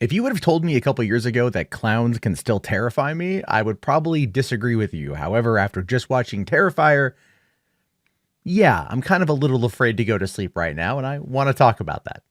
If you would have told me a couple years ago that clowns can still terrify me, I would probably disagree with you. However, after just watching Terrifier, yeah, I'm kind of a little afraid to go to sleep right now, and I want to talk about that.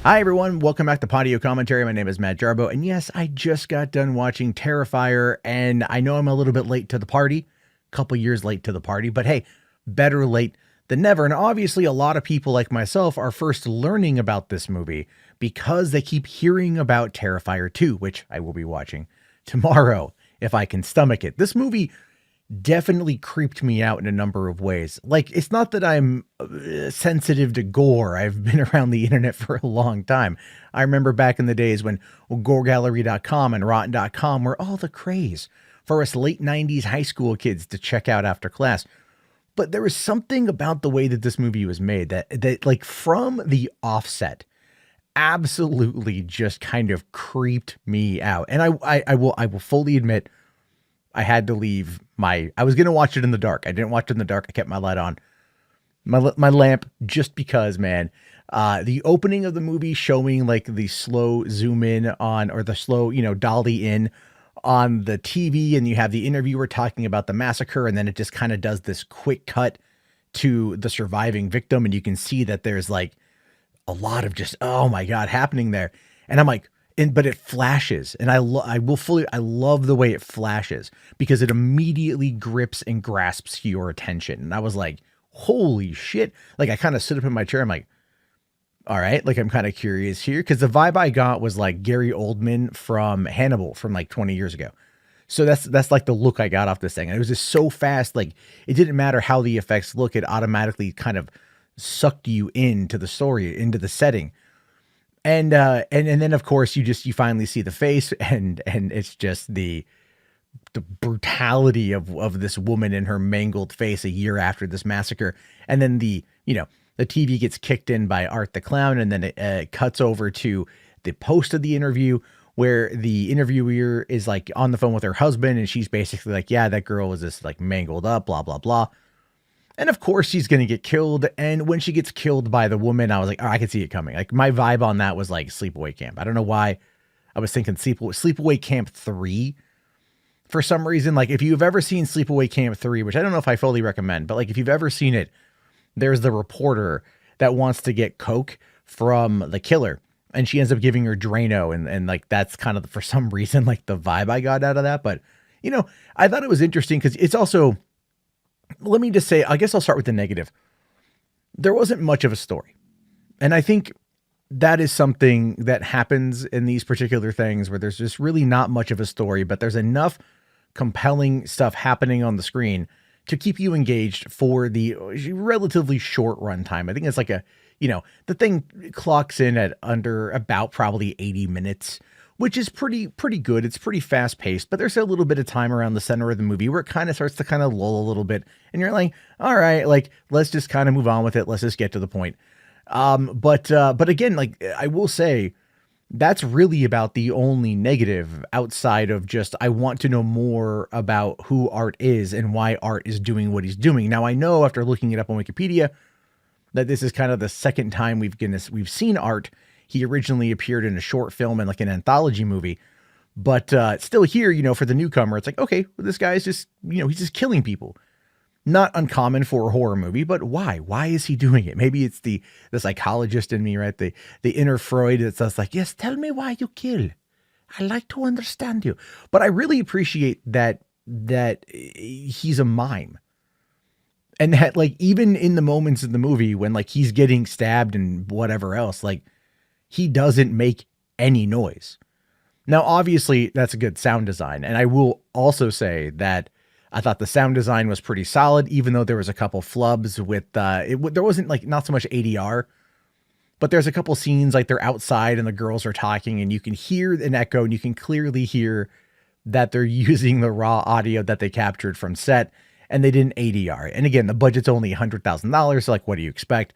Hi, everyone. Welcome back to Patio Commentary. My name is Matt Jarbo, and yes, I just got done watching Terrifier, and I know I'm a little bit late to the party, a couple years late to the party, but hey, better late than never. And obviously, a lot of people like myself are first learning about this movie because they keep hearing about Terrifier 2, which I will be watching tomorrow if I can stomach it. This movie definitely creeped me out in a number of ways. Like, it's not that I'm sensitive to gore. I've been around the internet for a long time. I remember back in the days when goregallery.com and rotten.com were all the craze for us late 90s high school kids to check out after class. But there was something about the way that this movie was made that like from the offset absolutely just kind of creeped me out. And I will fully admit I had to leave I was going to watch it in the dark. I didn't watch it in the dark. I kept my light on, my lamp, just because, man, the opening of the movie showing like the slow zoom in on, or the slow, dolly in on the TV. And you have the interviewer talking about the massacre. And then it just kind of does this quick cut to the surviving victim. And you can see that there's like a lot of just, oh my God, happening there. And I'm like, but it flashes, and I love the way it flashes because it immediately grips and grasps your attention. And I was like, holy shit. Like, I kind of sit up in my chair. I'm like, all right, like, I'm kind of curious here. Cause the vibe I got was like Gary Oldman from Hannibal from like 20 years ago. So that's like the look I got off this thing. And it was just so fast. Like, it didn't matter how the effects look. It automatically kind of sucked you into the story, into the setting. And then of course you finally see the face, and it's just the brutality of this woman in her mangled face a year after this massacre. And then the TV gets kicked in by Art the Clown, and then it cuts over to the post of the interview where the interviewer is like on the phone with her husband, and she's basically like, yeah, that girl was just like mangled up, blah, blah, blah. And of course she's going to get killed. And when she gets killed by the woman, I was like, oh, I could see it coming. Like, my vibe on that was like Sleepaway Camp. I don't know why I was thinking Sleepaway Camp 3 for some reason. Like, if you've ever seen Sleepaway Camp 3, which I don't know if I fully recommend, but like, if you've ever seen it, there's the reporter that wants to get coke from the killer, and she ends up giving her Drano. And like, that's kind of, for some reason, like the vibe I got out of that. But, I thought it was interesting because it's also, let me just say, I guess I'll start with the negative. There wasn't much of a story. And I think that is something that happens in these particular things where there's just really not much of a story, but there's enough compelling stuff happening on the screen to keep you engaged for the relatively short runtime. I think it's like the thing clocks in at under about probably 80 minutes, which is pretty good. It's pretty fast paced, but there's a little bit of time around the center of the movie where it kind of starts to kind of lull a little bit. And you're like, all right, like, let's just kind of move on with it. Let's just get to the point. But again, like, I will say that's really about the only negative outside of just, I want to know more about who Art is and why Art is doing what he's doing. Now, I know after looking it up on Wikipedia that this is kind of the second time we've seen Art. He originally appeared in a short film and like an anthology movie, but still here, for the newcomer, it's like, okay, well, this guy's just, he's just killing people. Not uncommon for a horror movie, but why? Why is he doing it? Maybe it's the psychologist in me, right? The inner Freud that's just like, yes, tell me why you kill. I like to understand you. But I really appreciate that he's a mime. And that, like, even in the moments in the movie when like he's getting stabbed and whatever else, like, he doesn't make any noise. Now, obviously, that's a good sound design. And I will also say that I thought the sound design was pretty solid, even though there was a couple flubs with, there wasn't like, not so much ADR, but there's a couple scenes like they're outside and the girls are talking and you can hear an echo and you can clearly hear that they're using the raw audio that they captured from set and they didn't ADR. And again, the budget's only $100,000. So like, what do you expect?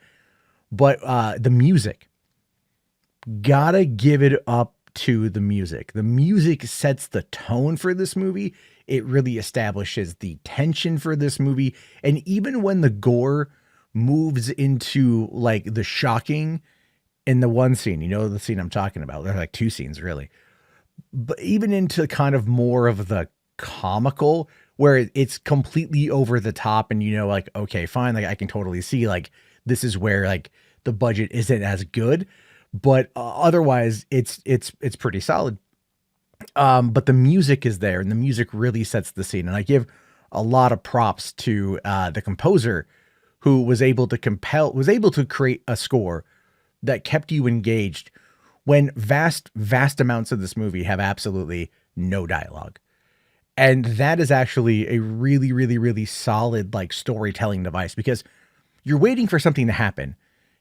But the music, gotta give it up to the music. The music sets the tone for this movie. It really establishes the tension for this movie. And even when the gore moves into like the shocking, in the one scene, you know the scene I'm talking about. There's like two scenes really, but even into kind of more of the comical where it's completely over the top and you know, like, okay, fine. Like I can totally see like this is where like the budget isn't as good, but otherwise it's pretty solid. But the music is there and the music really sets the scene. And I give a lot of props to the composer who was able to create a score that kept you engaged when vast amounts of this movie have absolutely no dialogue. And that is actually a really, really, really solid like storytelling device because you're waiting for something to happen.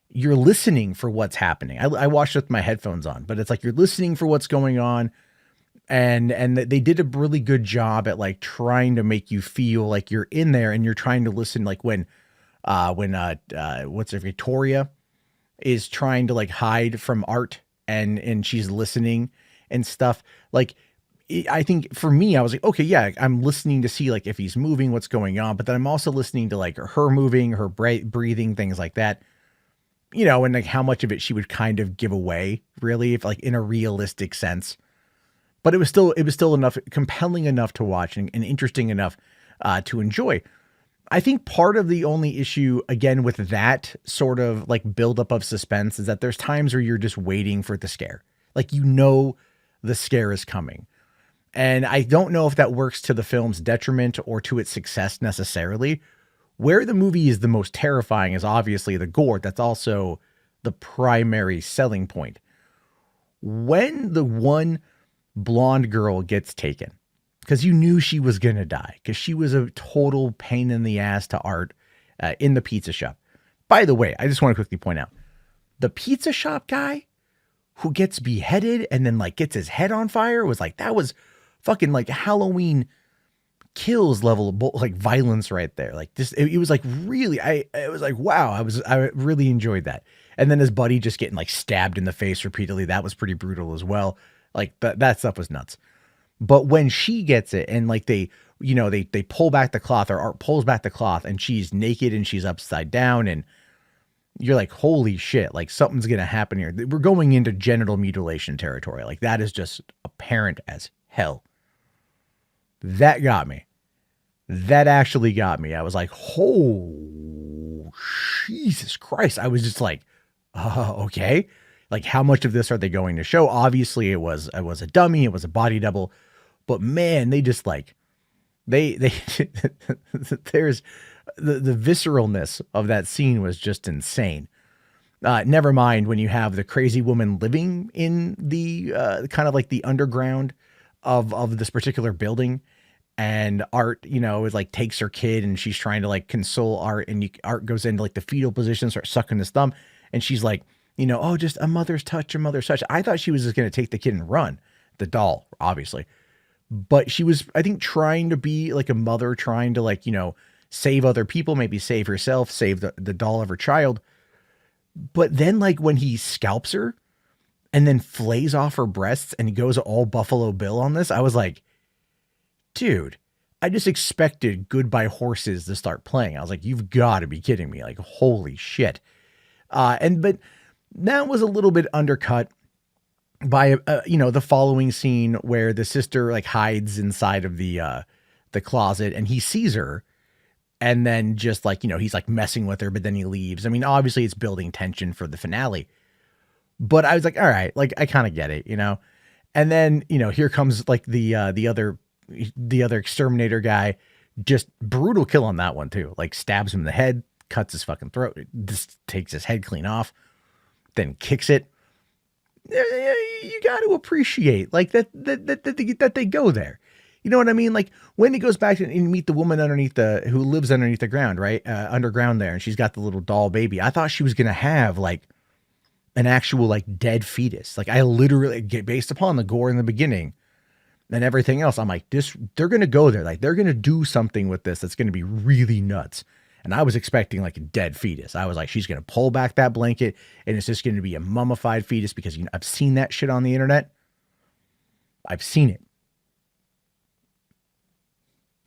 You're listening for what's happening. I watched it with my headphones on, but it's like you're listening for what's going on. And they did a really good job at like trying to make you feel like you're in there and you're trying to listen. Like when Victoria is trying to like hide from Art and she's listening and stuff. Like, I think for me, I was like, okay, yeah, I'm listening to see like if he's moving, what's going on. But then I'm also listening to like her moving, her breathing, things like that, you know, and like how much of it she would kind of give away really, if like in a realistic sense. But it was still enough, compelling enough to watch and interesting enough to enjoy. I think part of the only issue, again, with that sort of like buildup of suspense is that there's times where you're just waiting for the scare. Like, you know, the scare is coming. And I don't know if that works to the film's detriment or to its success necessarily. Where the movie is the most terrifying is obviously the gore. That's also the primary selling point. When the one blonde girl gets taken, because you knew she was going to die, because she was a total pain in the ass to Art in the pizza shop. By the way, I just want to quickly point out, the pizza shop guy who gets beheaded and then like gets his head on fire was like, that was fucking like Halloween Kills level of like violence right there. Like this, it was like really, it was like, wow, I really enjoyed that. And then his buddy just getting like stabbed in the face repeatedly. That was pretty brutal as well. Like that stuff was nuts. But when she gets it and like they pull back the cloth, or Art pulls back the cloth and she's naked and she's upside down and you're like, holy shit, like something's going to happen here. We're going into genital mutilation territory. Like that is just apparent as hell. That got me. That actually got me. I was like, oh, Jesus Christ. I was just like, okay. Like, how much of this are they going to show? Obviously, it was a dummy. It was a body double. But man, they just like, they there's the visceralness of that scene was just insane. Never mind when you have the crazy woman living in the kind of like the underground of this particular building, and Art, you know, is like takes her kid and she's trying to like console Art, and Art goes into like the fetal position, starts sucking his thumb, and she's like, you know, oh, just a mother's touch, a mother's touch. I thought she was just going to take the kid and run, the doll, obviously, but she was, I think, trying to be like a mother, trying to like, you know, save other people, maybe save herself, save the doll of her child. But then like when he scalps her and then flays off her breasts and he goes all Buffalo Bill on this, I was like, dude, I just expected Goodbye Horses to start playing. I was like, you've got to be kidding me. Like, holy shit. But that was a little bit undercut by, you know, the following scene where the sister like hides inside of the closet and he sees her. And then just like, you know, he's like messing with her, but then he leaves. I mean, obviously it's building tension for the finale, but I was like, all right, like I kind of get it, you know? And then, you know, here comes like the other exterminator guy, just brutal kill on that one too. Like stabs him in the head, cuts his fucking throat, just takes his head clean off, then kicks it. You got to appreciate like that they go there. You know what I mean? Like when he goes back and meet the woman who lives underneath the ground, right? Underground there. And she's got the little doll baby. I thought she was going to have like an actual like dead fetus. Like I literally, based upon the gore in the beginning and everything else, I'm like, they're going to go there. Like they're going to do something with this that's going to be really nuts. And I was expecting like a dead fetus. I was like, she's going to pull back that blanket and it's just going to be a mummified fetus, because you know, I've seen that shit on the internet. I've seen it.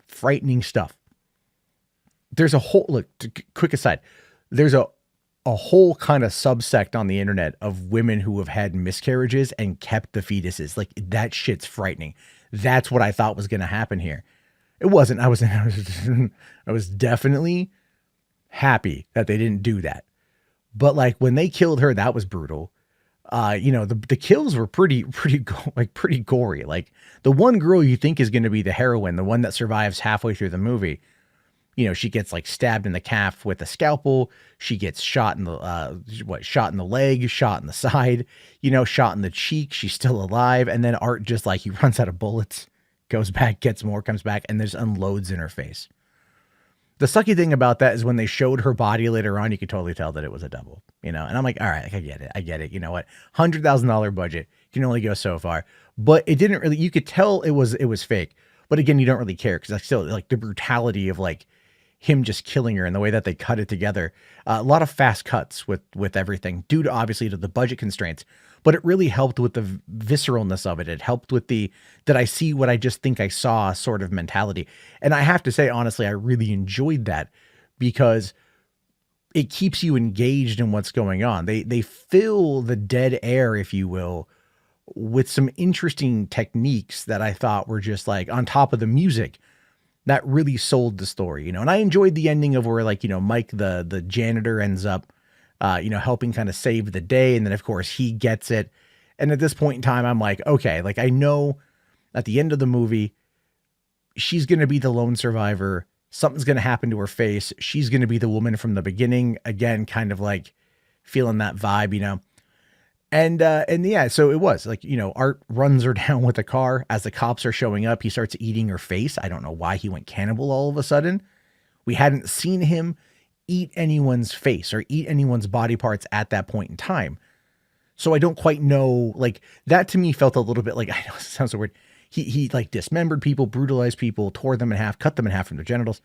Frightening stuff. There's a whole, look, quick aside. There's a a whole kind of subsect on the internet of women who have had miscarriages and kept the fetuses. Like, that shit's frightening. That's what I thought was going to happen here. It wasn't. I was definitely happy that they didn't do that. But like when they killed her, that was brutal. The kills were pretty gory. Like the one girl you think is going to be the heroine, the one that survives halfway through the movie, she gets like stabbed in the calf with a scalpel. She gets shot in the, shot in the leg, shot in the side, shot in the cheek. She's still alive. And then Art just like, he runs out of bullets, goes back, gets more, comes back, and just unloads in her face. The sucky thing about that is when they showed her body later on, you could totally tell that it was a double, and I'm like, all right, I get it. You know what? $100,000 budget can only go so far, but it didn't really, you could tell it was fake, but again, you don't really care. Cause I still like the brutality of like him just killing her and the way that they cut it together. A lot of fast cuts with everything due to obviously to the budget constraints, but it really helped with the visceralness of it. It helped with the, did I see what I just think I saw sort of mentality. And I have to say, honestly, I really enjoyed that because it keeps you engaged in what's going on. They fill the dead air, if you will, with some interesting techniques that I thought were just like on top of the music that really sold the story, and I enjoyed the ending of where like, Mike, the janitor ends up, helping kind of save the day. And then of course he gets it. And at this point in time, I'm like, okay, like I know at the end of the movie, she's going to be the lone survivor. Something's going to happen to her face. She's going to be the woman from the beginning. Again, kind of like feeling that vibe, And yeah, so it was like, Art runs her down with a car as the cops are showing up. He starts eating her face. I don't know why he went cannibal all of a sudden. We hadn't seen him eat anyone's face or eat anyone's body parts at that point in time. So I don't quite know, like that to me felt a little bit like, I know it sounds so weird. He like dismembered people, brutalized people, tore them in half, cut them in half from their genitals,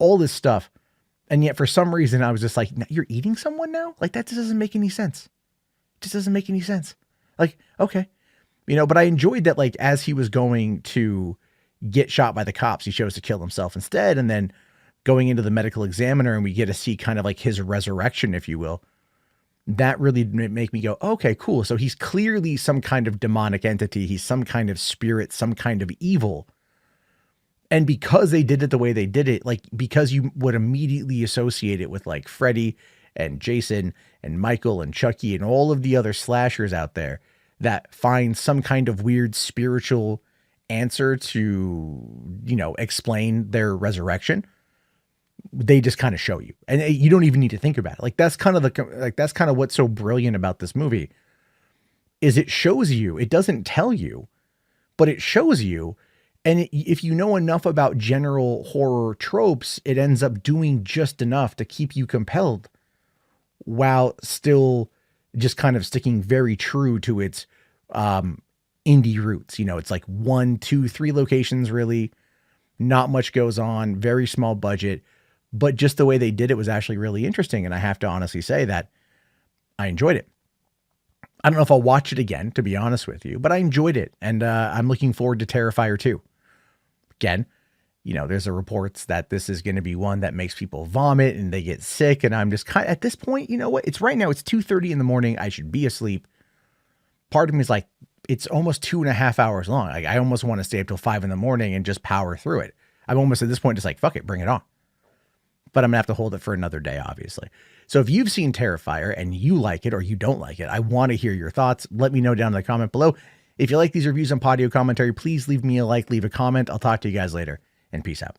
all this stuff. And yet for some reason I was just like, you're eating someone now? Like that just doesn't make any sense. It just doesn't make any sense. Like, okay. But I enjoyed that, like, as he was going to get shot by the cops, he chose to kill himself instead. And then going into the medical examiner and we get to see kind of like his resurrection, if you will. That really make me go, okay, cool. So he's clearly some kind of demonic entity. He's some kind of spirit, some kind of evil. And because they did it the way they did it, like, because you would immediately associate it with like Freddy and Jason and Michael and Chucky and all of the other slashers out there that find some kind of weird spiritual answer to, explain their resurrection. They just kind of show you, and you don't even need to think about it. Like that's kind of what's so brilliant about this movie is it shows you, it doesn't tell you, but it shows you. And if you know enough about general horror tropes, it ends up doing just enough to keep you compelled while still just kind of sticking very true to its indie roots. It's like 1, 2, 3 locations, really not much goes on, very small budget, but just the way they did it was actually really interesting. And I have to honestly say that I enjoyed it. I don't know if I'll watch it again, to be honest with you, but I enjoyed it. And I'm looking forward to Terrifier 2. Again, there's a reports that this is going to be one that makes people vomit and they get sick. And I'm just kind of, at this point, what? It's right now, it's 2:30 in the morning. I should be asleep. Part of me is like, it's almost 2.5 hours long. Like, I almost want to stay up till 5 in the morning and just power through it. I'm almost at this point, just like, fuck it, bring it on. But I'm gonna have to hold it for another day, obviously. So if you've seen Terrifier and you like it or you don't like it, I want to hear your thoughts. Let me know down in the comment below. If you like these reviews on Podio Commentary, please leave me a like, leave a comment. I'll talk to you guys later, and peace out.